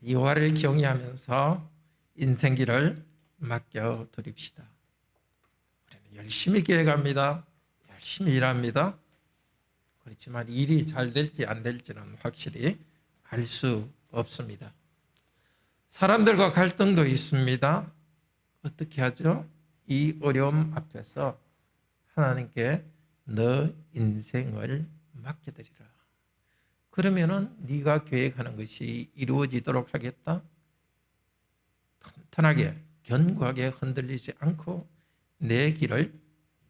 여호와를 경외하면서 인생길을 맡겨 드립시다. 우리는 열심히 계획합니다. 열심히 일합니다. 그렇지만 일이 잘 될지 안 될지는 확실히 알 수 없습니다. 사람들과 갈등도 있습니다. 어떻게 하죠? 이 어려움 앞에서 하나님께 너 인생을 맡겨드리라. 그러면은 네가 계획하는 것이 이루어지도록 하겠다. 튼튼하게 견고하게 흔들리지 않고 내 길을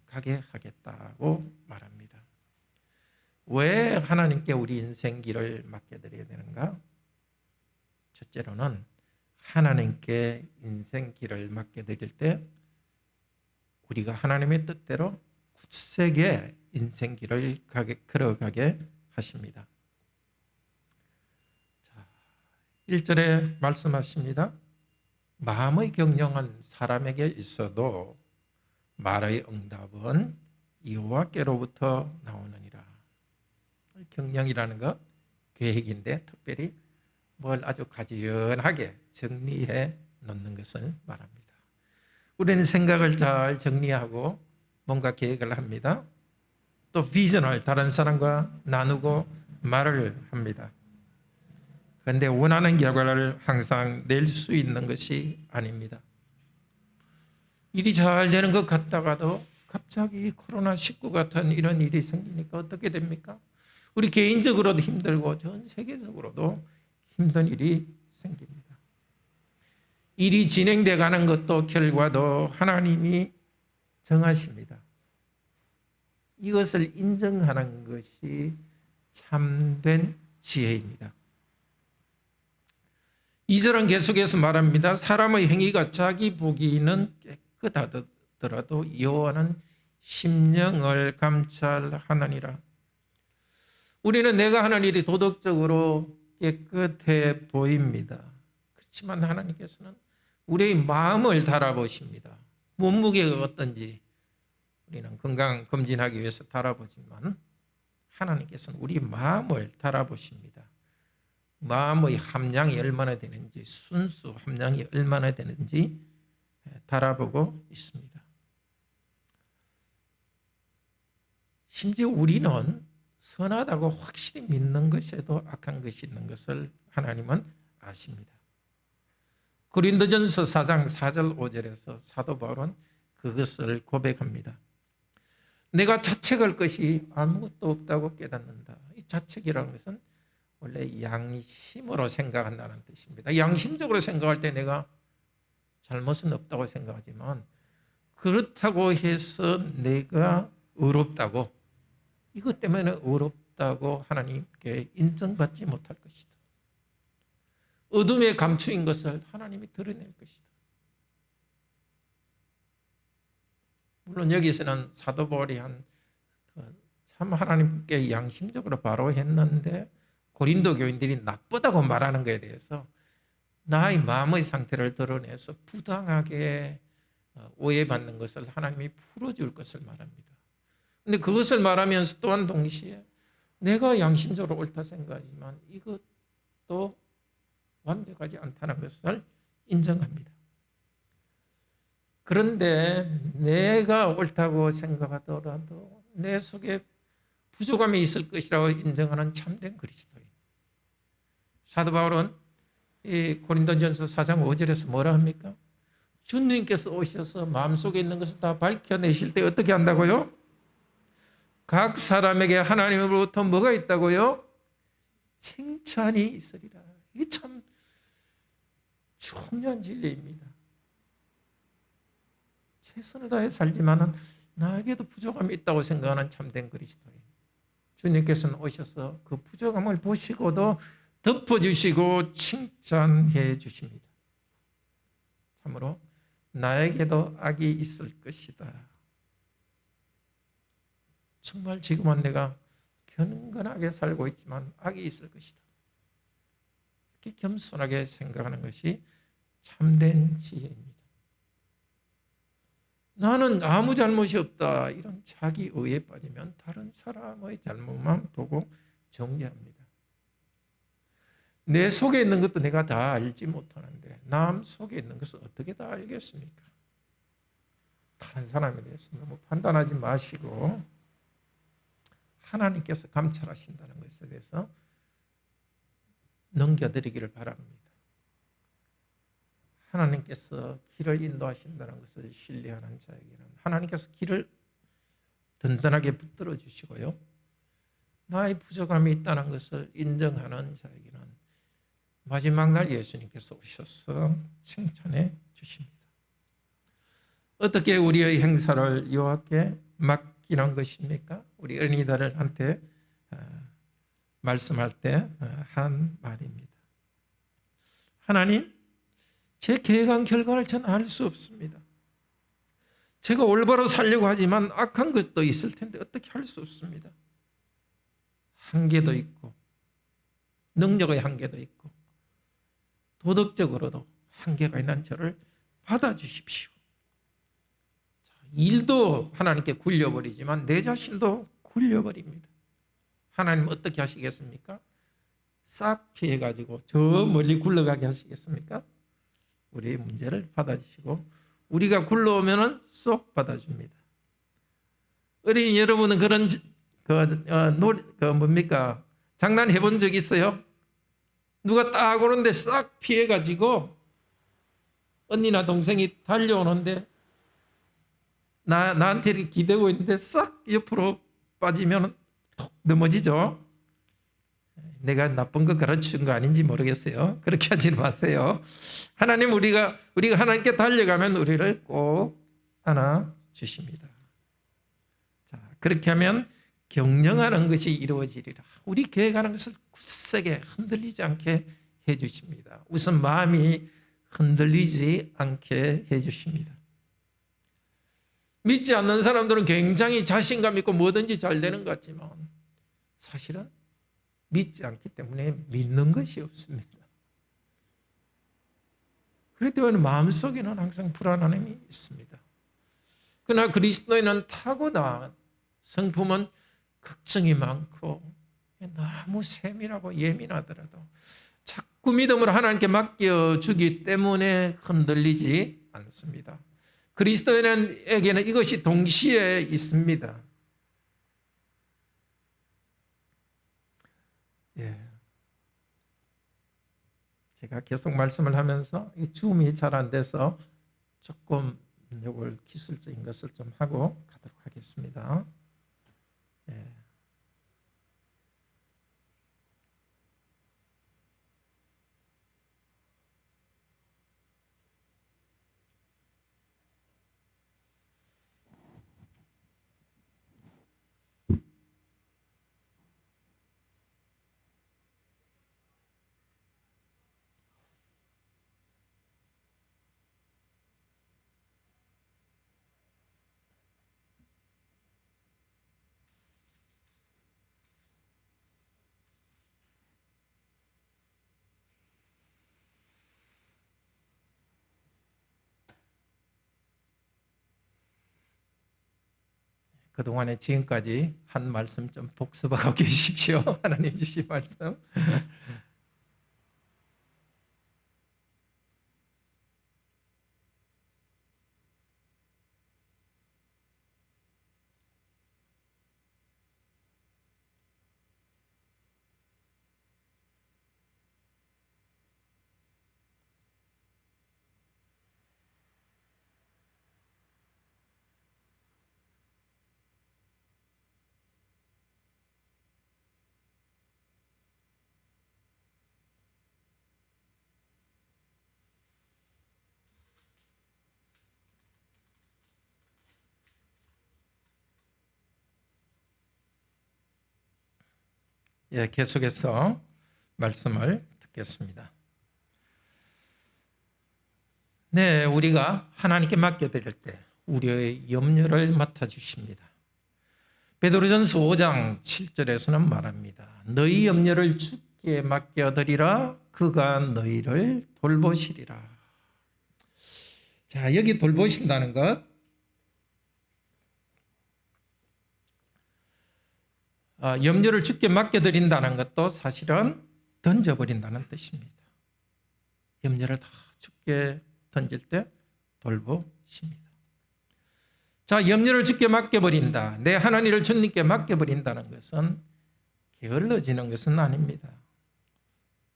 가게 하겠다고 말합니다. 왜 하나님께 우리 인생 길을 맡겨드려야 되는가? 첫째로는 하나님께 인생 길을 맡겨드릴 때 우리가 하나님의 뜻대로 굳세게 인생 길을 걸어가게 하십니다. 1절에 말씀하십니다. 마음의 경영은 사람에게 있어도 말의 응답은 여호와께로부터 나오느니라. 경영이라는 것 계획인데 특별히 뭘 아주 가지런하게 정리해 놓는 것을 말합니다. 우리는 생각을 잘 정리하고 뭔가 계획을 합니다. 또 비전을 다른 사람과 나누고 말을 합니다. 그런데 원하는 결과를 항상 낼 수 있는 것이 아닙니다. 일이 잘 되는 것 같다가도 갑자기 코로나19 같은 이런 일이 생기니까 어떻게 됩니까? 우리 개인적으로도 힘들고 전 세계적으로도 힘든 일이 생깁니다. 일이 진행돼 가는 것도 결과도 하나님이 정하십니다. 이것을 인정하는 것이 참된 지혜입니다. 2절은 계속해서 말합니다. 사람의 행위가 자기 보기는 깨끗하더라도 여호와는 심령을 감찰하느니라. 우리는 내가 하는 일이 도덕적으로 깨끗해 보입니다. 그렇지만 하나님께서는 우리의 마음을 달아보십니다. 몸무게가 어떤지 우리는 건강 검진하기 위해서 달아보지만 하나님께서는 우리 마음을 달아보십니다. 마음의 함량이 얼마나 되는지, 순수 함량이 얼마나 되는지 달아보고 있습니다. 심지어 우리는 선하다고 확실히 믿는 것에도 악한 것이 있는 것을 하나님은 아십니다. 고린도전서 4장 4절 5절에서 사도 바울은 그것을 고백합니다. 내가 자책할 것이 아무것도 없다고 깨닫는다. 이 자책이라는 것은 원래 양심으로 생각한다는 뜻입니다. 양심적으로 생각할 때 내가 잘못은 없다고 생각하지만 그렇다고 해서 내가 의롭다고 이것 때문에 의롭다고 하나님께 인정받지 못할 것이다. 어둠에 감추인 것을 하나님이 드러낼 것이다. 물론 여기서는 사도 바울이 참 하나님께 양심적으로 바로 했는데 고린도 교인들이 나쁘다고 말하는 것에 대해서 나의 마음의 상태를 드러내서 부당하게 오해받는 것을 하나님이 풀어줄 것을 말합니다. 그런데 그것을 말하면서 또한 동시에 내가 양심적으로 옳다 생각하지만 이것도 완벽하지 않다는 것을 인정합니다. 그런데 내가 옳다고 생각하더라도 내 속에 부족함이 있을 것이라고 인정하는 참된 그리스도인. 사도 바울은 이 고린도전서 4장 5절에서 뭐라 합니까? 주님께서 오셔서 마음속에 있는 것을 다 밝혀내실 때 어떻게 한다고요? 각 사람에게 하나님으로부터 뭐가 있다고요? 칭찬이 있으리라. 이게 참 중요한 진리입니다. 최선을 다해 살지만 나에게도 부족함이 있다고 생각하는 참된 그리스도인. 주님께서는 오셔서 그 부족함을 보시고도 덮어주시고 칭찬해 주십니다. 참으로 나에게도 악이 있을 것이다. 정말 지금은 내가 경건하게 살고 있지만 악이 있을 것이다. 이렇게 겸손하게 생각하는 것이 참된 지혜입니다. 나는 아무 잘못이 없다. 이런 자기 의에 빠지면 다른 사람의 잘못만 보고 정죄합니다. 내 속에 있는 것도 내가 다 알지 못하는데 남 속에 있는 것을 어떻게 다 알겠습니까? 다른 사람에 대해서 너무 판단하지 마시고 하나님께서 감찰하신다는 것에 대해서 넘겨드리기를 바랍니다. 하나님께서 길을 인도하신다는 것을 신뢰하는 자에게는 하나님께서 길을 든든하게 붙들어 주시고요. 나의 부족함이 있다는 것을 인정하는 자에게는 마지막 날 예수님께서 오셔서 칭찬해 주십니다. 어떻게 우리의 행사를 여호와께 맡기는 것입니까? 우리 어린이들한테 말씀할 때 한 말입니다. 하나님, 제 계획한 결과를 저는 알 수 없습니다. 제가 올바로 살려고 하지만 악한 것도 있을 텐데 어떻게 할 수 없습니다. 한계도 있고 능력의 한계도 있고 도덕적으로도 한계가 있는 저를 받아주십시오. 일도 하나님께 굴려버리지만 내 자신도 굴려버립니다. 하나님 어떻게 하시겠습니까? 싹 피해가지고 저 멀리 굴러가게 하시겠습니까? 우리의 문제를 받아주시고 우리가 굴러오면 쏙 받아줍니다. 어린이 여러분은 그런 뭡니까? 장난해 본 적 있어요? 누가 딱 오는데 싹 피해가지고 언니나 동생이 달려오는데 나한테 이렇게 기대고 있는데 싹 옆으로 빠지면 톡 넘어지죠. 내가 나쁜 거 가르치는 거 아닌지 모르겠어요. 그렇게 하지 마세요. 하나님 우리가 하나님께 달려가면 우리를 꼭 안아 주십니다. 자, 그렇게 하면 경영하는 것이 이루어지리라. 우리 계획하는 것을 굳세게 흔들리지 않게 해 주십니다. 우선 마음이 흔들리지 않게 해 주십니다. 믿지 않는 사람들은 굉장히 자신감 있고 뭐든지 잘 되는 것 같지만 사실은 믿지 않기 때문에 믿는 것이 없습니다. 그렇기 때문에 마음속에는 항상 불안함이 있습니다. 그러나 그리스도인은 타고난 성품은 걱정이 많고 너무 세밀하고 예민하더라도 자꾸 믿음으로 하나님께 맡겨주기 때문에 흔들리지 않습니다. 그리스도인에게는 이것이 동시에 있습니다. 예. 제가 계속 말씀을 하면서 이 줌이 잘 안 돼서 조금 이걸 기술적인 것을 좀 하고 가도록 하겠습니다. 예. 그동안에 지금까지 한 말씀 좀 복습하고 계십시오. 하나님 주신 말씀. 예, 계속해서 말씀을 듣겠습니다. 네, 우리가 하나님께 맡겨드릴 때 우리의 염려를 맡아주십니다. 베드로전서 5장 7절에서는 말합니다. 너희 염려를 주께 맡겨드리라. 그가 너희를 돌보시리라. 자, 여기 돌보신다는 것, 염려를 주께 맡겨드린다는 것도 사실은 던져버린다는 뜻입니다. 염려를 다 주께 던질 때 돌보십니다. 자, 염려를 주께 맡겨버린다. 내 하나님을 주님께 맡겨버린다는 것은 게을러지는 것은 아닙니다.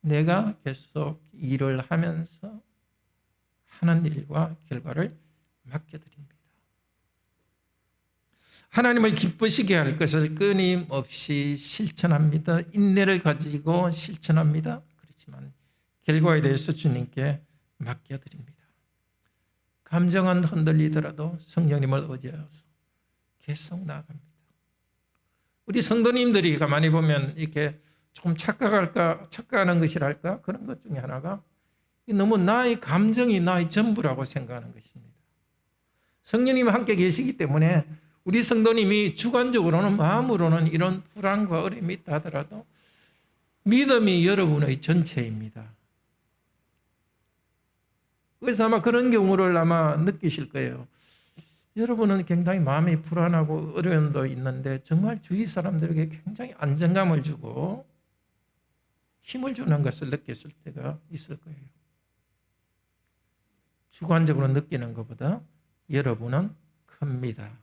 내가 계속 일을 하면서 하는 일과 결과를 맡겨드립니다. 하나님을 기쁘시게 할 것을 끊임없이 실천합니다. 인내를 가지고 실천합니다. 그렇지만 결과에 대해서 주님께 맡겨드립니다. 감정은 흔들리더라도 성령님을 의지하여서 계속 나아갑니다. 우리 성도님들이 가만히 보면 이렇게 조금 착각하는 것이랄까 그런 것 중에 하나가 너무 나의 감정이 나의 전부라고 생각하는 것입니다. 성령님이 함께 계시기 때문에 우리 성도님이 주관적으로는 마음으로는 이런 불안과 어려움이 있다 하더라도 믿음이 여러분의 전체입니다. 그래서 아마 그런 경우를 아마 느끼실 거예요. 여러분은 굉장히 마음이 불안하고 어려움도 있는데 정말 주위 사람들에게 굉장히 안정감을 주고 힘을 주는 것을 느꼈을 때가 있을 거예요. 주관적으로 느끼는 것보다 여러분은 큽니다.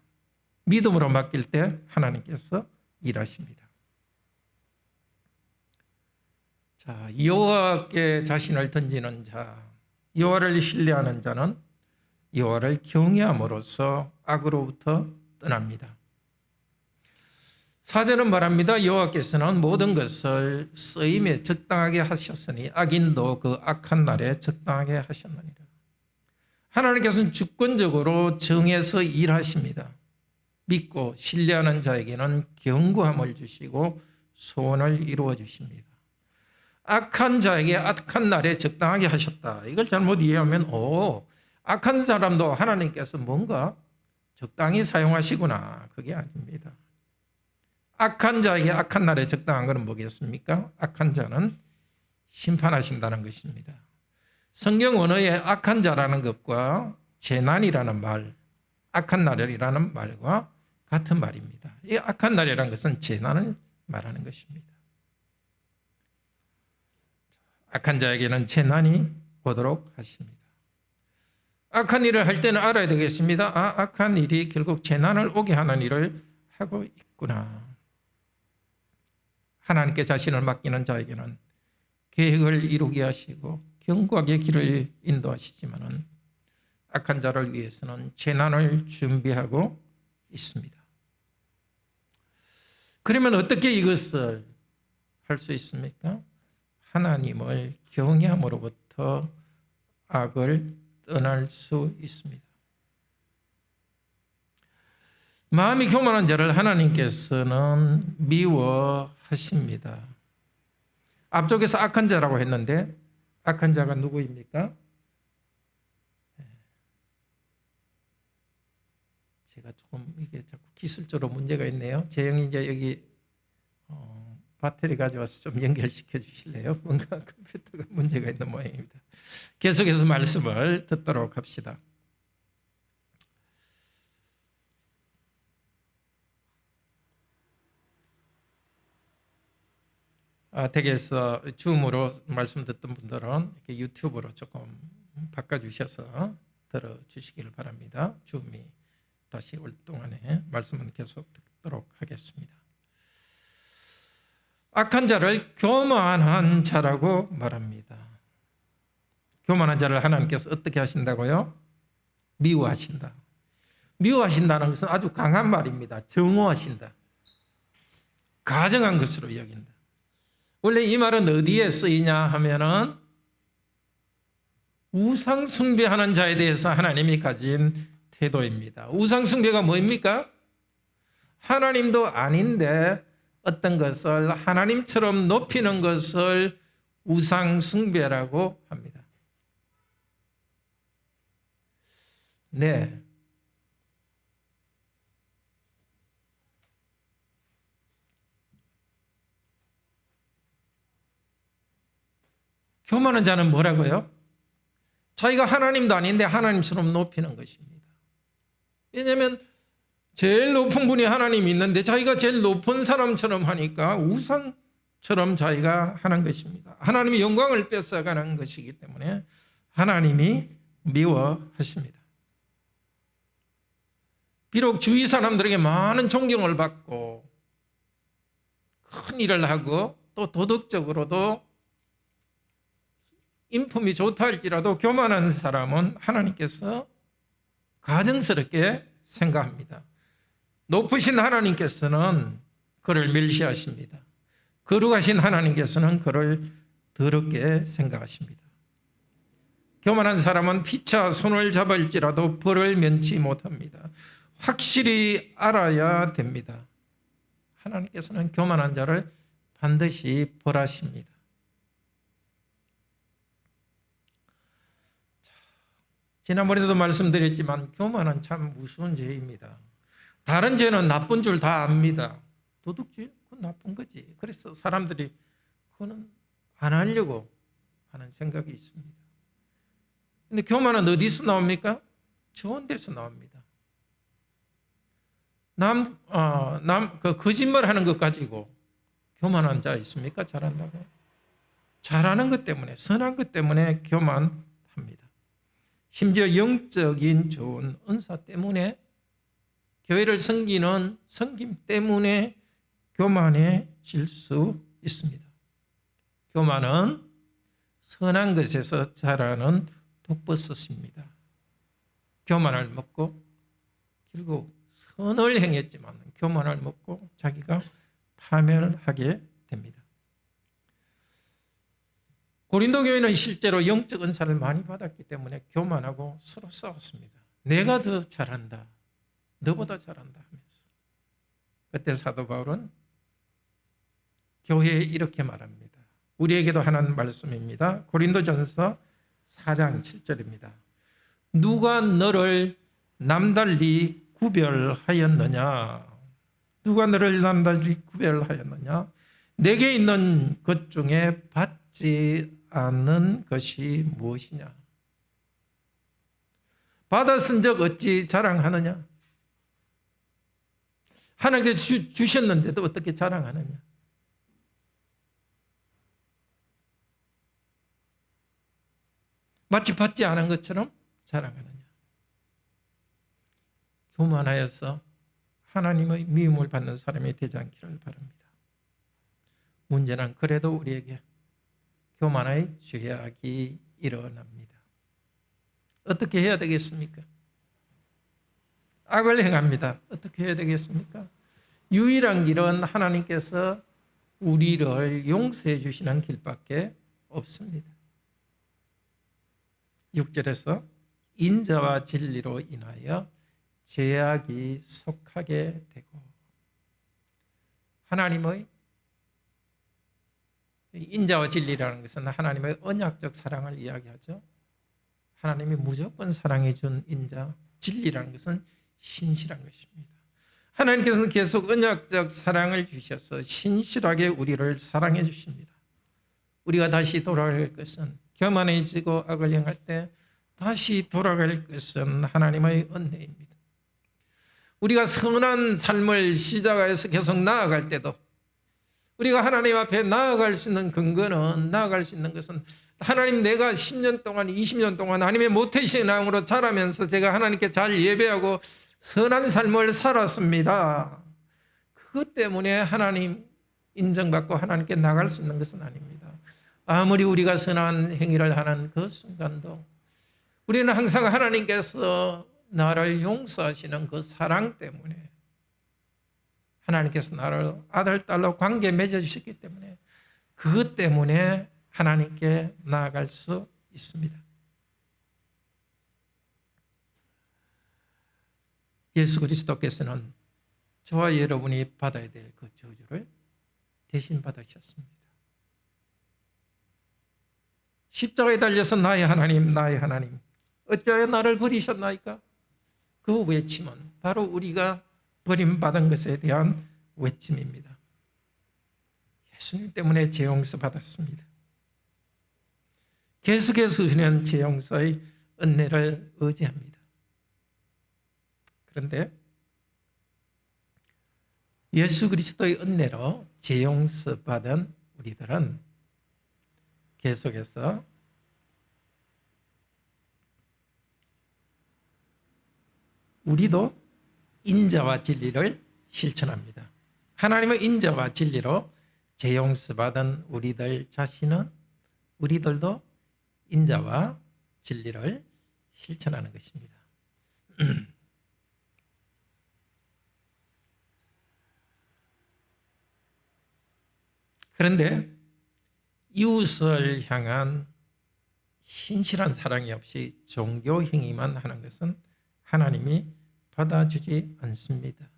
믿음으로 맡길 때 하나님께서 일하십니다. 자, 여호와께 자신을 던지는 자, 여호와를 신뢰하는 자는 여호와를 경외함으로써 악으로부터 떠납니다. 사절은 말합니다. 여호와께서는 모든 것을 쓰임에 적당하게 하셨으니 악인도 그 악한 날에 적당하게 하셨느니라. 하나님께서는 주권적으로 정해서 일하십니다. 믿고 신뢰하는 자에게는 견고함을 주시고 소원을 이루어 주십니다. 악한 자에게 악한 날에 적당하게 하셨다. 이걸 잘못 이해하면 악한 사람도 하나님께서 뭔가 적당히 사용하시구나. 그게 아닙니다. 악한 자에게 악한 날에 적당한 것은 뭐겠습니까? 악한 자는 심판하신다는 것입니다. 성경 언어에 악한 자라는 것과 재난이라는 말, 악한 날이라는 말과 같은 말입니다. 이 악한 날이라는 것은 재난을 말하는 것입니다. 악한 자에게는 재난이 오도록 하십니다. 악한 일을 할 때는 알아야 되겠습니다. 악한 일이 결국 재난을 오게 하는 일을 하고 있구나. 하나님께 자신을 맡기는 자에게는 계획을 이루게 하시고 견고하게 길을 인도하시지만은 악한 자를 위해서는 재난을 준비하고 있습니다. 그러면 어떻게 이것을 할 수 있습니까? 하나님을 경외함으로부터 악을 떠날 수 있습니다. 마음이 교만한 자를 하나님께서는 미워하십니다. 앞쪽에서 악한 자라고 했는데 악한 자가 누구입니까? 제가 조금 이게 자꾸 기술적으로 문제가 있네요. 재영이 이제 여기 배터리 가져와서 좀 연결시켜 주실래요? 뭔가 컴퓨터가 문제가 있는 모양입니다. 계속해서 말씀을 듣도록 합시다. 댁에서 줌으로 말씀 듣던 분들은 이렇게 유튜브로 조금 바꿔주셔서 들어주시기를 바랍니다. 줌이 다시 올 동안에 말씀은 계속 듣도록 하겠습니다. 악한 자를 교만한 자라고 말합니다. 교만한 자를 하나님께서 어떻게 하신다고요? 미워하신다. 미워하신다는 것은 아주 강한 말입니다. 정오하신다. 가정한 것으로 여긴다. 원래 이 말은 어디에 쓰이냐 하면은 우상 숭배하는 자에 대해서 하나님이 가진 태도입니다. 우상 숭배가 뭐입니까? 하나님도 아닌데 어떤 것을 하나님처럼 높이는 것을 우상 숭배라고 합니다. 네. 교만한 자는 뭐라고요? 자기가 하나님도 아닌데 하나님처럼 높이는 것입니다. 왜냐하면 제일 높은 분이 하나님이 있는데 자기가 제일 높은 사람처럼 하니까 우상처럼 처럼 자기가 하는 것입니다. 하나님이 영광을 뺏어가는 것이기 때문에 하나님이 미워하십니다. 비록 주위 사람들에게 많은 존경을 받고 큰 일을 하고 또 도덕적으로도 인품이 좋다 할지라도 교만한 사람은 하나님께서 가증스럽게 생각합니다. 높으신 하나님께서는 그를 멸시하십니다. 거룩하신 하나님께서는 그를 더럽게 생각하십니다. 교만한 사람은 피차 손을 잡을지라도 벌을 면치 못합니다. 확실히 알아야 됩니다. 하나님께서는 교만한 자를 반드시 벌하십니다. 지난번에도 말씀드렸지만 교만은 참 무서운 죄입니다. 다른 죄는 나쁜 줄 다 압니다. 도둑질? 그건 나쁜 거지. 그래서 사람들이 그거는 안 하려고 하는 생각이 있습니다. 근데 교만은 어디서 나옵니까? 좋은 데서 나옵니다. 거짓말 하는 것 가지고 교만한 자 있습니까? 잘한다고? 잘하는 것 때문에, 선한 것 때문에 교만합니다. 심지어 영적인 좋은 은사 때문에, 교회를 섬기는 섬김 때문에 교만해질 수 있습니다. 교만은 선한 것에서 자라는 독버섯입니다. 교만을 먹고 결국 선을 행했지만 교만을 먹고 자기가 파멸하게 됩니다. 고린도 교회는 실제로 영적 은사를 많이 받았기 때문에 교만하고 서로 싸웠습니다. 내가 더 잘한다, 너보다 잘한다 하면서. 그때 사도 바울은 교회에 이렇게 말합니다. 우리에게도 하는 말씀입니다. 고린도전서 4장 7절입니다. 누가 너를 남달리 구별하였느냐? 누가 너를 남달리 구별하였느냐? 내게 있는 것 중에 받지 않는 것이 무엇이냐? 받았은 적 어찌 자랑하느냐? 하나님께서 주셨는데도 어떻게 자랑하느냐? 마치 받지 않은 것처럼 자랑하느냐? 교만하여서 하나님의 미움을 받는 사람이 되지 않기를 바랍니다. 문제는 그래도 우리에게 교만의 죄악이 일어납니다. 어떻게 해야 되겠습니까? 악을 행합니다. 어떻게 해야 되겠습니까? 유일한 길은 하나님께서 우리를 용서해 주시는 길밖에 없습니다. 6절에서 인자와 진리로 인하여 죄악이 속하게 되고, 하나님의 인자와 진리라는 것은 하나님의 언약적 사랑을 이야기하죠. 하나님이 무조건 사랑해 준 인자, 진리라는 것은 신실한 것입니다. 하나님께서는 계속 언약적 사랑을 주셔서 신실하게 우리를 사랑해 주십니다. 우리가 다시 돌아갈 것은, 교만해지고 악을 행할 때 다시 돌아갈 것은 하나님의 은혜입니다. 우리가 선한 삶을 시작해서 계속 나아갈 때도, 우리가 하나님 앞에 나아갈 수 있는 근거는, 나아갈 수 있는 것은, 하나님, 내가 10년 동안 20년 동안 하나님의 모태신앙으로 자라면서 제가 하나님께 잘 예배하고 선한 삶을 살았습니다. 그것 때문에 하나님 인정받고 하나님께 나갈 수 있는 것은 아닙니다. 아무리 우리가 선한 행위를 하는 그 순간도 우리는 항상 하나님께서 나를 용서하시는 그 사랑 때문에, 하나님께서 나를 아들, 딸로 관계 맺어주셨기 때문에, 그것 때문에 하나님께 나아갈 수 있습니다. 예수 그리스도께서는 저와 여러분이 받아야 될 그 저주를 대신 받으셨습니다. 십자가에 달려서 나의 하나님, 나의 하나님, 어찌하여 나를 버리셨나이까? 그 외침은 바로 우리가 버림받은 것에 대한 외침입니다. 예수님 때문에 죄 용서 받았습니다. 계속해서 우리는 죄 용서의 은혜를 의지합니다. 그런데 예수 그리스도의 은혜로 죄 용서 받은 우리들은 계속해서 우리도 인자와 진리를 실천합니다. 하나님의 인자와 진리로 재용서받은 우리들 자신은 우리들도 인자와 진리를 실천하는 것입니다. 그런데 이웃을 향한 신실한 사랑이 없이 종교 행위만 하는 것은 하나님이 받아주지 않습니다.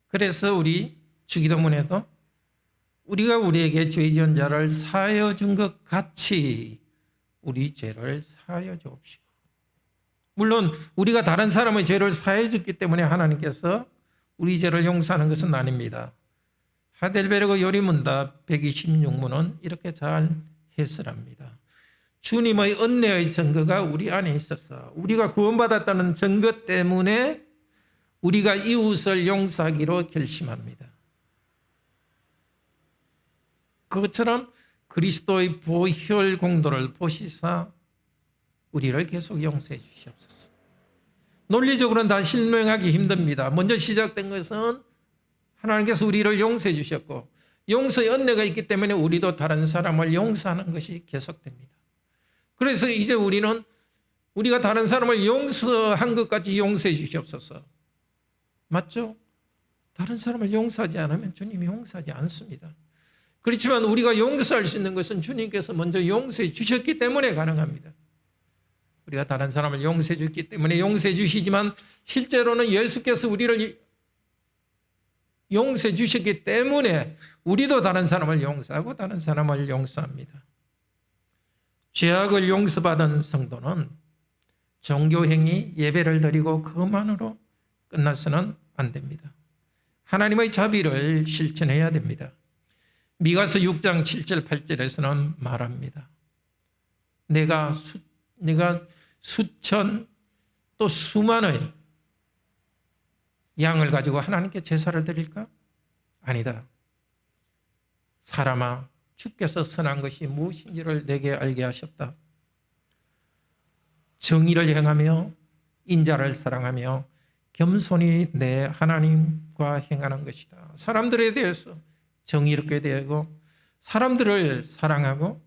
그래서 우리 주기도문에도 우리가 우리에게 죄 지은 자를 사하여 준 것 같이 우리 죄를 사하여 주옵시고, 물론 우리가 다른 사람의 죄를 사하여 줬기 때문에 하나님께서 우리 죄를 용서하는 것은 아닙니다. 하델베르그 요리문답 126문은 이렇게 잘 해설합니다. 주님의 은혜의 증거가 우리 안에 있어서 우리가 구원받았다는 증거 때문에 우리가 이웃을 용서하기로 결심합니다. 그것처럼 그리스도의 보혈 공도를 보시사 우리를 계속 용서해 주시옵소서. 논리적으로는 다 실명하기 힘듭니다. 먼저 시작된 것은 하나님께서 우리를 용서해 주셨고, 용서의 은혜가 있기 때문에 우리도 다른 사람을 용서하는 것이 계속됩니다. 그래서 이제 우리는 우리가 다른 사람을 용서한 것까지 용서해 주시옵소서. 맞죠? 다른 사람을 용서하지 않으면 주님이 용서하지 않습니다. 그렇지만 우리가 용서할 수 있는 것은 주님께서 먼저 용서해 주셨기 때문에 가능합니다. 우리가 다른 사람을 용서해 줬기 때문에 용서해 주시지만 실제로는 예수께서 우리를 용서해 주셨기 때문에 우리도 다른 사람을 용서하고 다른 사람을 용서합니다. 죄악을 용서받은 성도는 종교행위, 예배를 드리고 그것만으로 끝나서는 안 됩니다. 하나님의 자비를 실천해야 됩니다. 미가서 6장 7절 8절에서는 말합니다. 내가 수천 또 수만의 양을 가지고 하나님께 제사를 드릴까? 아니다. 사람아, 주께서 선한 것이 무엇인지를 내게 알게 하셨다. 정의를 행하며 인자를 사랑하며 겸손히 내 하나님과 행하는 것이다. 사람들에 대해서 정의롭게 대하고 사람들을 사랑하고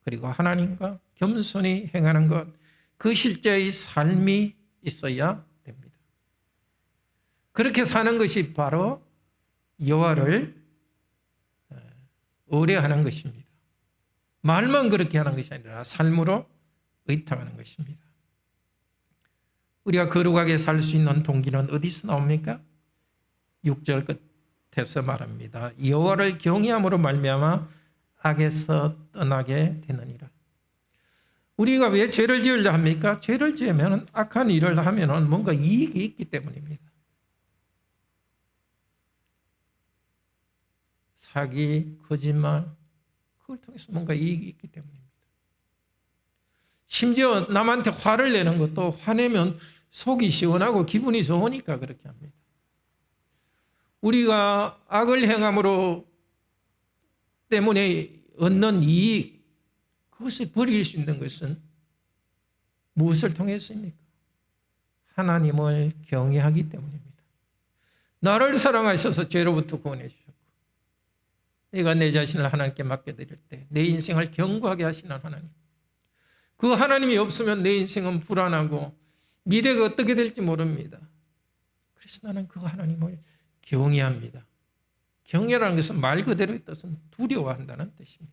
그리고 하나님과 겸손히 행하는 것, 그 실제의 삶이 있어야 됩니다. 그렇게 사는 것이 바로 여호와를 의뢰하는 것입니다. 말만 그렇게 하는 것이 아니라 삶으로 의탁하는 것입니다. 우리가 거룩하게 살 수 있는 동기는 어디서 나옵니까? 6절 끝에서 말합니다. 여호와를 경외함으로 말미암아 악에서 떠나게 되느니라. 우리가 왜 죄를 지으려 합니까? 죄를 지으면 악한 일을 하면 뭔가 이익이 있기 때문입니다. 사기, 거짓말, 그걸 통해서 뭔가 이익이 있기 때문입니다. 심지어 남한테 화를 내는 것도 화내면 속이 시원하고 기분이 좋으니까 그렇게 합니다. 우리가 악을 행함으로 때문에 얻는 이익, 그것을 버릴 수 있는 것은 무엇을 통해서입니까? 하나님을 경외하기 때문입니다. 나를 사랑하셔서 죄로부터 구원해 주셨고, 내가 내 자신을 하나님께 맡겨드릴 때 내 인생을 견고하게 하시는 하나님, 그 하나님이 없으면 내 인생은 불안하고 미래가 어떻게 될지 모릅니다. 그래서 나는 그 하나님을 경외합니다. 경외라는 것은 말 그대로의 뜻은 두려워한다는 뜻입니다.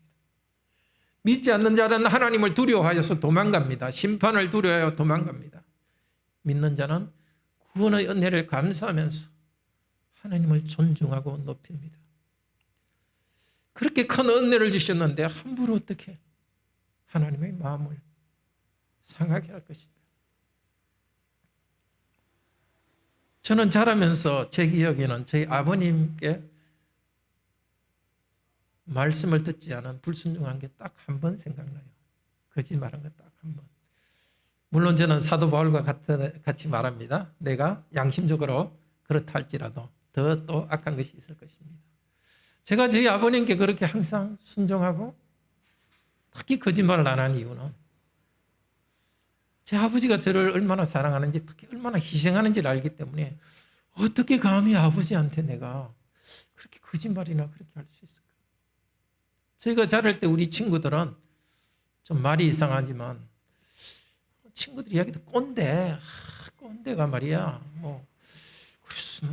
믿지 않는 자는 하나님을 두려워하여서 도망갑니다. 심판을 두려워하여 도망갑니다. 믿는 자는 구원의 은혜를 감사하면서 하나님을 존중하고 높입니다. 그렇게 큰 은혜를 주셨는데 함부로 어떻게 하나님의 마음을 상하게 할 것인가? 저는 자라면서 제 기억에는 저희 아버님께 말씀을 듣지 않은 불순종한 게 딱 한 번 생각나요. 거짓말한 거 딱 한 번. 물론 저는 사도 바울과 같이 말합니다. 내가 양심적으로 그렇다 할지라도 더 또 악한 것이 있을 것입니다. 제가 저희 아버님께 그렇게 항상 순종하고 특히 거짓말을 안 한 이유는 제 아버지가 저를 얼마나 사랑하는지, 특히 얼마나 희생하는지를 알기 때문에 어떻게 감히 아버지한테 내가 그렇게 거짓말이나 그렇게 할 수 있을까? 저희가 자랄 때 우리 친구들은 좀 말이 이상하지만 친구들 이야기도 꼰대, 꼰대가 말이야. 뭐 그래서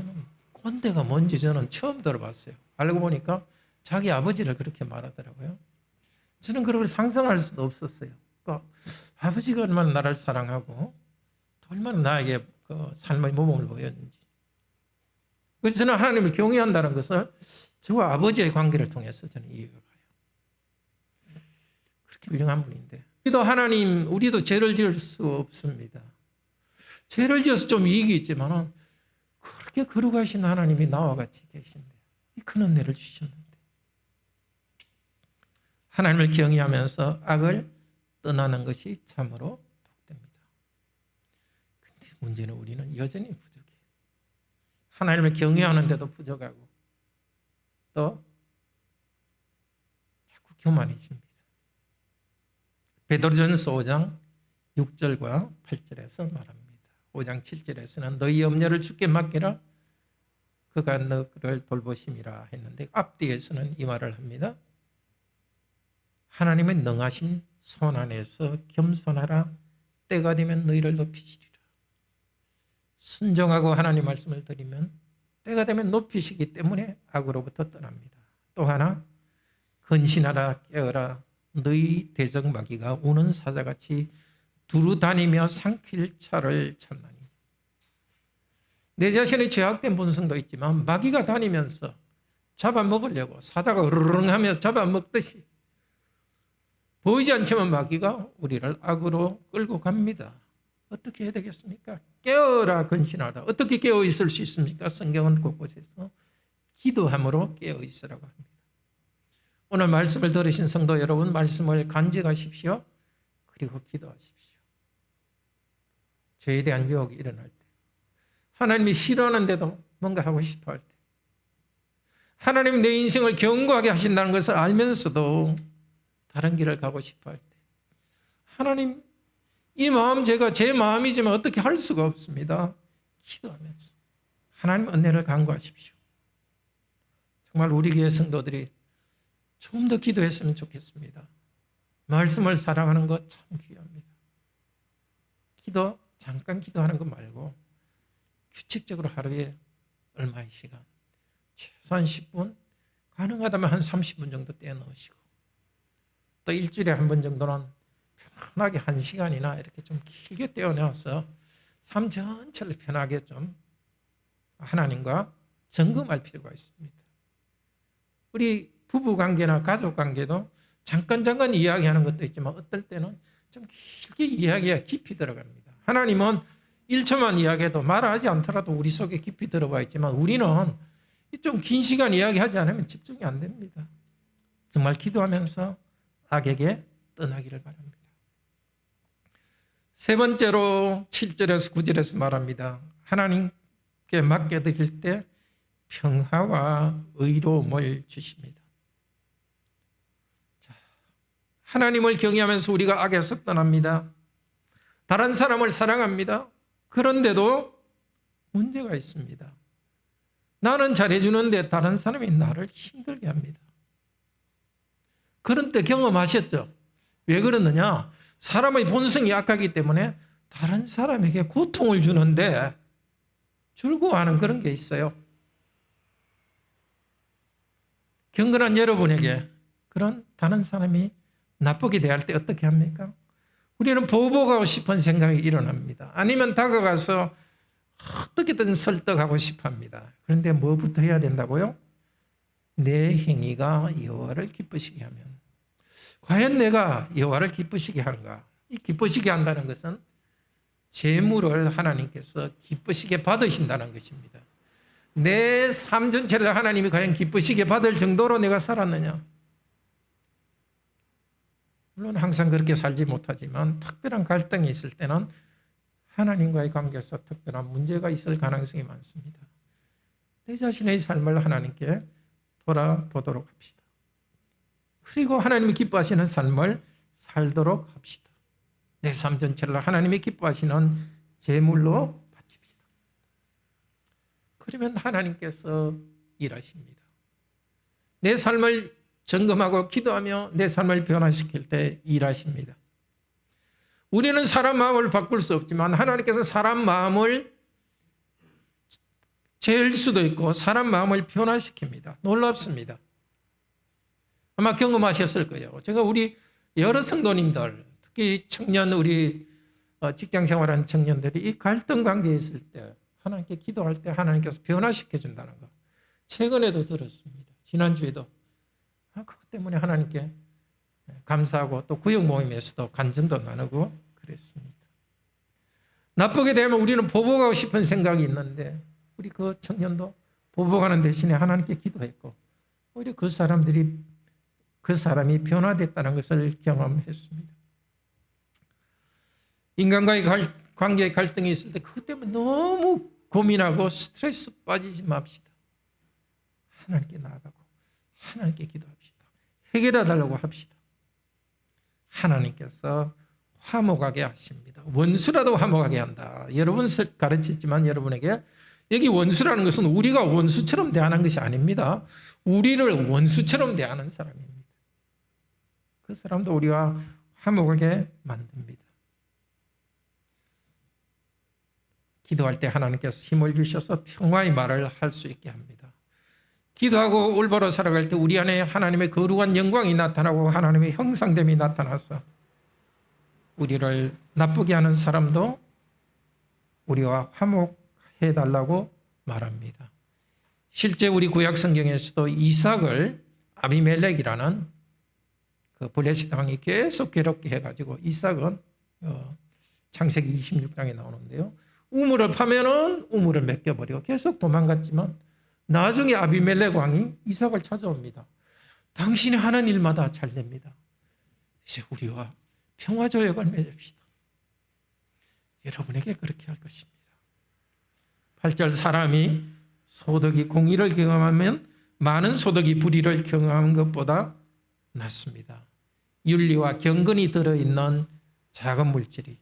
꼰대가 뭔지 저는 처음 들어봤어요. 알고 보니까 자기 아버지를 그렇게 말하더라고요. 저는 그걸 상상할 수도 없었어요. 그러니까 아버지가 얼마나 나를 사랑하고 얼마나 나에게 그 삶의 모범을 보였는지. 그래서 저는 하나님을 경외한다는 것을 저와 아버지의 관계를 통해서 저는 이해가 가요. 그렇게 훌륭한 분인데 우리도 죄를 지을 수 없습니다. 죄를 지어서 좀 이익이 있지만 그렇게 거룩하신 하나님이 나와 같이 계신데 이 큰 은혜를 주셨는데 하나님을 경외하면서 악을 떠나는 것이 참으로 복됩니다. 그런데 문제는 우리는 여전히 부족해요. 하나님을 경외하는데도 부족하고 또 자꾸 교만해집니다. 베드로전서 5장 6절과 8절에서 말합니다. 5장 7절에서는 너희 염려를 주께 맡기라 그가 너를 돌보심이라 했는데 앞뒤에서는 이 말을 합니다. 하나님의 능하신 손 안에서 겸손하라 때가 되면 너희를 높이시리라. 순종하고 하나님 말씀을 드리면 때가 되면 높이시기 때문에 악으로부터 떠납니다. 또 하나 근신하라 깨어라 너희 대적 마귀가 우는 사자같이 두루 다니며 삼킬 차를 찾나니. 내 자신의 죄악된 본성도 있지만 마귀가 다니면서 잡아먹으려고 사자가 으르렁 하며 잡아먹듯이 보이지 않지만 마귀가 우리를 악으로 끌고 갑니다. 어떻게 해야 되겠습니까? 깨어라 근신하라. 어떻게 깨어 있을 수 있습니까? 성경은 곳곳에서 기도함으로 깨어 있으라고 합니다. 오늘 말씀을 들으신 성도 여러분, 말씀을 간직하십시오. 그리고 기도하십시오. 죄에 대한 유혹이 일어날 때, 하나님이 싫어하는데도 뭔가 하고 싶어 할 때, 하나님 내 인생을 견고하게 하신다는 것을 알면서도 다른 길을 가고 싶어 할 때, 하나님 이 마음 제가 제 마음이지만 어떻게 할 수가 없습니다. 기도하면서 하나님 은혜를 간구하십시오. 정말 우리 교회 성도들이 좀 더 기도했으면 좋겠습니다. 말씀을 사랑하는 것 참 귀합니다. 잠깐 기도하는 것 말고 규칙적으로 하루에 얼마의 시간, 최소한 10분, 가능하다면 한 30분 정도 떼어넣으시고 또 일주일에 한 번 정도는 편하게 1시간이나 이렇게 좀 길게 떼어내어서 삶 전체를 편하게 좀 하나님과 점검할 필요가 있습니다. 우리 부부관계나 가족관계도 잠깐 이야기하는 것도 있지만 어떨 때는 좀 길게 이야기가 깊이 들어갑니다. 하나님은 1초만 이야기해도 말하지 않더라도 우리 속에 깊이 들어가 있지만 우리는 좀 긴 시간 이야기하지 않으면 집중이 안 됩니다. 정말 기도하면서 악에게 떠나기를 바랍니다. 세 번째로 7절에서 9절에서 말합니다. 하나님께 맡겨드릴 때 평화와 의로움을 주십니다. 하나님을 경외하면서 우리가 악에서 떠납니다. 다른 사람을 사랑합니다. 그런데도 문제가 있습니다. 나는 잘해주는데 다른 사람이 나를 힘들게 합니다. 그런 때 경험하셨죠? 왜 그러느냐? 사람의 본성이 약하기 때문에 다른 사람에게 고통을 주는데 즐거워하는 그런 게 있어요. 경건한 여러분에게 그런 다른 사람이 나쁘게 대할 때 어떻게 합니까? 우리는 보복하고 싶은 생각이 일어납니다. 아니면 다가가서 어떻게든 설득하고 싶어 합니다. 그런데 뭐부터 해야 된다고요? 내 행위가 여호와를 기쁘시게 하면. 과연 내가 여호와를 기쁘시게 하는가? 이 기쁘시게 한다는 것은 재물을 하나님께서 기쁘시게 받으신다는 것입니다. 내 삶 전체를 하나님이 과연 기쁘시게 받을 정도로 내가 살았느냐? 물론 항상 그렇게 살지 못하지만 특별한 갈등이 있을 때는 하나님과의 관계에서 특별한 문제가 있을 가능성이 많습니다. 내 자신의 삶을 하나님께 돌아보도록 합시다. 그리고 하나님이 기뻐하시는 삶을 살도록 합시다. 내 삶 전체를 하나님이 기뻐하시는 제물로 바칩시다. 그러면 하나님께서 일하십니다. 내 삶을 점검하고 기도하며 내 삶을 변화시킬 때 일하십니다. 우리는 사람 마음을 바꿀 수 없지만 하나님께서 사람 마음을 재일 수도 있고 사람 마음을 변화시킵니다. 놀랍습니다. 아마 경험하셨을 거예요. 제가 우리 여러 성도님들, 특히 청년, 우리 직장 생활하는 청년들이 이 갈등 관계에 있을 때 하나님께 기도할 때 하나님께서 변화시켜 준다는 거 최근에도 들었습니다. 지난주에도 그것 때문에 하나님께 감사하고 또 구역 모임에서도 간증도 나누고 그랬습니다. 나쁘게 되면 우리는 보복하고 싶은 생각이 있는데 우리 그 청년도 보복하는 대신에 하나님께 기도했고 오히려 그 사람이 변화됐다는 것을 경험했습니다. 인간과의 관계에 갈등이 있을 때 그것 때문에 너무 고민하고 스트레스 빠지지 맙시다. 하나님께 나아가고 하나님께 기도합시다. 해결해 달라고 합시다. 하나님께서 화목하게 하십니다. 원수라도 화목하게 한다. 여러분 가르쳤지만 여러분에게 여기 원수라는 것은 우리가 원수처럼 대하는 것이 아닙니다. 우리를 원수처럼 대하는 사람입니다. 그 사람도 우리와 화목하게 만듭니다. 기도할 때 하나님께서 힘을 주셔서 평화의 말을 할 수 있게 합니다. 기도하고 올바로 살아갈 때 우리 안에 하나님의 거룩한 영광이 나타나고 하나님의 형상됨이 나타나서 우리를 나쁘게 하는 사람도 우리와 화목해달라고 말합니다. 실제 우리 구약 성경에서도 이삭을 아비멜렉이라는 그 블레셋 왕이 계속 괴롭게 해가지고 이삭은 창세기 26장에 나오는데요. 우물을 파면은 우물을 맡겨버리고 계속 도망갔지만 나중에 아비멜렉 왕이 이삭을 찾아옵니다. 당신이 하는 일마다 잘 됩니다. 이제 우리와 평화조약을 맺읍시다. 여러분에게 그렇게 할 것입니다. 8절 사람이 소득이 공의를 경험하면 많은 소득이 불의를 경험하는 것보다 낫습니다. 윤리와 경건이 들어있는 작은 물질이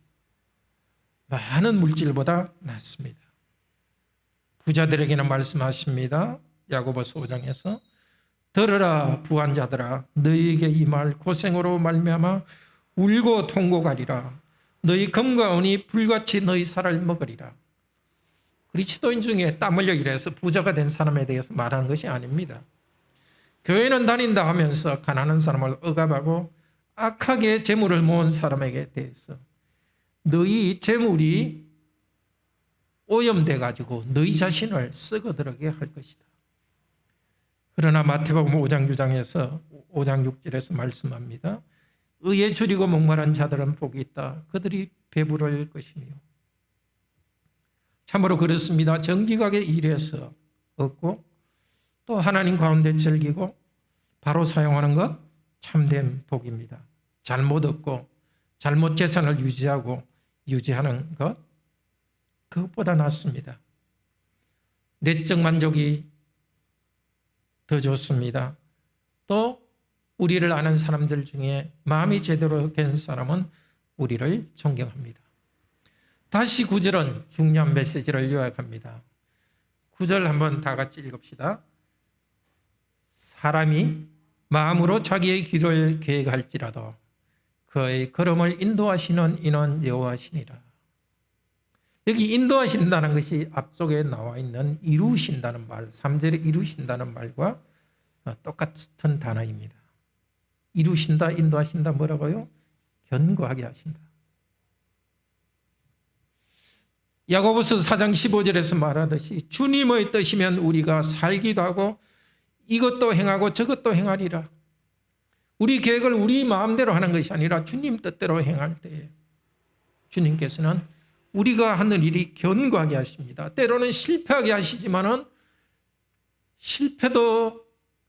많은 물질보다 낫습니다. 부자들에게는 말씀하십니다. 야고보서 5장에서 들으라 부한자들아 너희에게 이 말 고생으로 말미암아 울고 통곡하리라. 너희 금과 은이 불같이 너희 살을 먹으리라. 그리스도인 중에 땀 흘려 일해서 부자가 된 사람에 대해서 말하는 것이 아닙니다. 교회는 다닌다 하면서 가난한 사람을 억압하고 악하게 재물을 모은 사람에게 대해서 너희 재물이 오염돼 가지고 너희 자신을 썩어들게 할 것이다. 그러나 마태복음 5장 6장에서 5장 6절에서 말씀합니다. 의에 줄이고 목마른 자들은 복이 있다. 그들이 배부를 것이며. 참으로 그렇습니다. 정직하게 일해서 얻고 또 하나님 가운데 즐기고 바로 사용하는 것 참된 복입니다. 잘못 얻고 잘못 재산을 유지하는 것 그것보다 낫습니다. 내적 만족이 더 좋습니다. 또 우리를 아는 사람들 중에 마음이 제대로 된 사람은 우리를 존경합니다. 다시 9절은 중요한 메시지를 요약합니다. 9절 한번 다 같이 읽읍시다. 사람이 마음으로 자기의 길을 계획할지라도 그의 걸음을 인도하시는 이는 여호와시니라. 여기 인도하신다는 것이 앞쪽에 나와 있는 이루신다는 말, 3절에 이루신다는 말과 똑같은 단어입니다. 이루신다, 인도하신다 뭐라고요? 견고하게 하신다. 야고보서 4장 15절에서 말하듯이 주님의 뜻이면 우리가 살기도 하고 이것도 행하고 저것도 행하리라. 우리 계획을 우리 마음대로 하는 것이 아니라 주님 뜻대로 행할 때에 주님께서는 우리가 하는 일이 견고하게 하십니다. 때로는 실패하게 하시지만은 실패도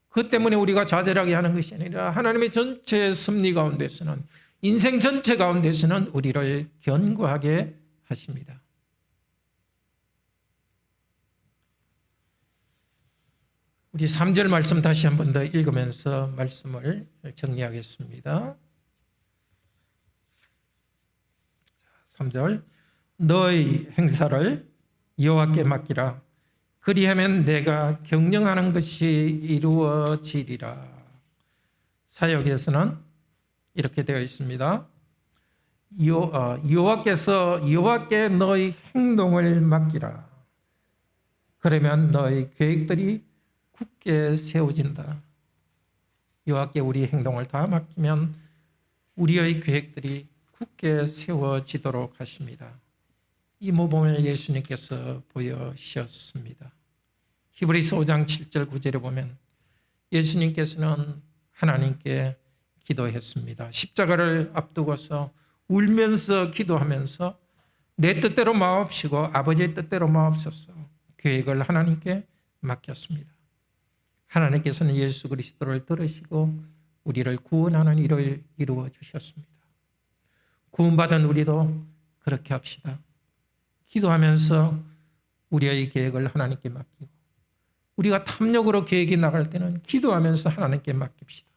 그 때문에 우리가 좌절하게 하는 것이 아니라 하나님의 전체 섭리 가운데서는 인생 전체 가운데서는 우리를 견고하게 하십니다. 우리 3절 말씀 다시 한 번 더 읽으면서 말씀을 정리하겠습니다. 3절 너의 행사를 여호와께 맡기라. 그리하면 내가 경영하는 것이 이루어지리라. 사역에서는 이렇게 되어 있습니다. 여호와께 너의 행동을 맡기라. 그러면 너의 계획들이 굳게 세워진다. 여호와께 우리 행동을 다 맡기면 우리의 계획들이 굳게 세워지도록 하십니다. 이 모범을 예수님께서 보여주셨습니다. 히브리서 5장 7절 9절에 보면 예수님께서는 하나님께 기도했습니다. 십자가를 앞두고서 울면서 기도하면서 내 뜻대로 마옵시고 아버지의 뜻대로 마옵소서 계획을 하나님께 맡겼습니다. 하나님께서는 예수 그리스도를 들으시고 우리를 구원하는 일을 이루어 주셨습니다. 구원받은 우리도 그렇게 합시다. 기도하면서 우리의 계획을 하나님께 맡기고 우리가 탐욕으로 계획이 나갈 때는 기도하면서 하나님께 맡깁시다.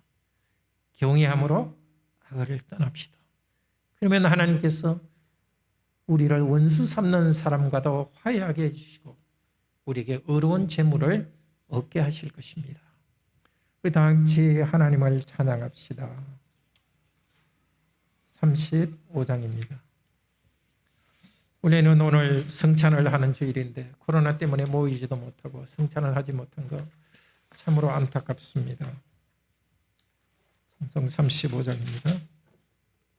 경외함으로 악을 떠납시다. 그러면 하나님께서 우리를 원수 삼는 사람과도 화해하게 해주시고 우리에게 의로운 재물을 얻게 하실 것입니다. 우리 다 같이 하나님을 찬양합시다. 35장입니다. 우리는 오늘 성찬을 하는 주일인데 코로나 때문에 모이지도 못하고 성찬을 하지 못한 것 참으로 안타깝습니다. 찬송 35장입니다.